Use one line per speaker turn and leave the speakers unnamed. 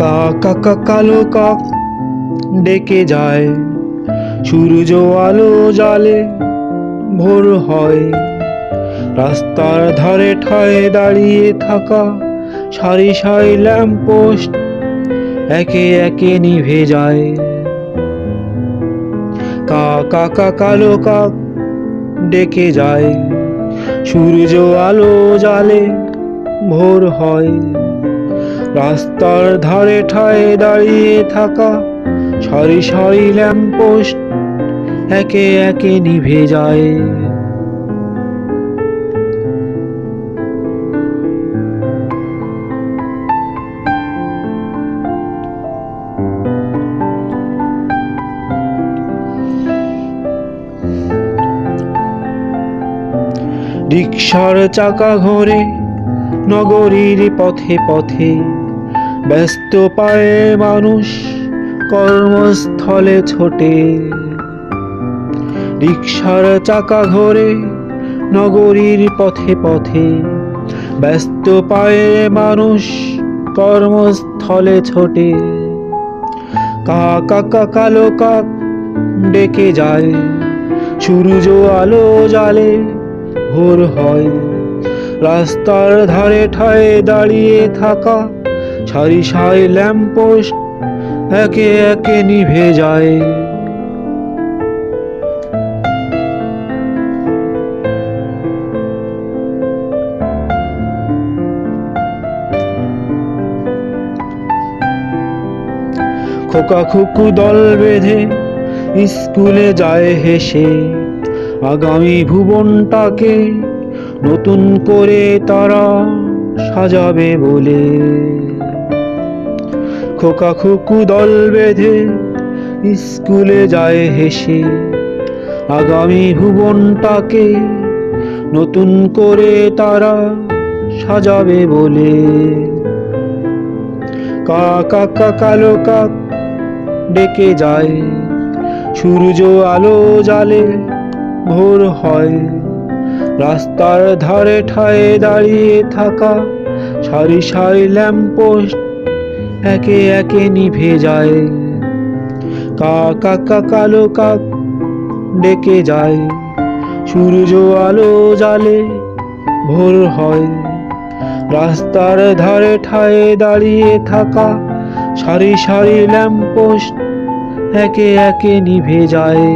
কাকা কালো কাক ডেকে যায়, সূর্য আলো জালে ভোর হয়। রাস্তার ধারে ঠায় দাঁড়িয়ে থাকা সারি সারি ল্যাম্পপোস্ট একে একে নিভে যায়। কাকা কালো কাক ডেকে যায়, সূর্য আলো জালে ভোর হয়। রাস্তার ধারে ঠায় দাঁড়িয়ে থাকা সারি সারি ল্যাম্পপোস্ট একে একে নিভে যায়। রিকশার চাকা ঘোরে নগরীর পথে পথে, ব্যস্ত পায়ে মানুষ কর্মস্থলে ছোটে। রিকশার চাকা ঘোরে নগরীর পথে পথে, ব্যস্ত পায়ে মানুষ কর্মস্থলে ছোটে। কাকা কালো কাক ডেকে যায়, সূর্য আলো জালে ভোর হয়। রাস্তার ধারে ঠায় দাঁড়িয়ে থাকা সারি সারি ল্যাম্পপোস্ট একে একে নিভে যায়। খোকা খুকু দল বেঁধে স্কুলে যায় হেসে, আগামী ভুবনটাকে নতুন করে তারা সাজাবে বলে। খোকা খুকু দল বেঁধে স্কুলে যায় হেসে, আগামী ভুবনটাকে নতুন করে তারা সাজাবে বলে। কাকা কালো কাক ডেকে যায়, সূর্য আলো জালে ভোর হয়। রাস্তার ধারে ঠায় দাঁড়িয়ে থাকা সারি সারি ল্যাম্পপোস্ট একে একে নিভে যায়। কাকা কালো কাক ডেকে যায়, সূর্য আলো জালে ভোর হয়। রাস্তার ধারে ঠায় দাঁড়িয়ে থাকা সারি সারি ল্যাম্পপোস্ট একে একে নিভে যায়।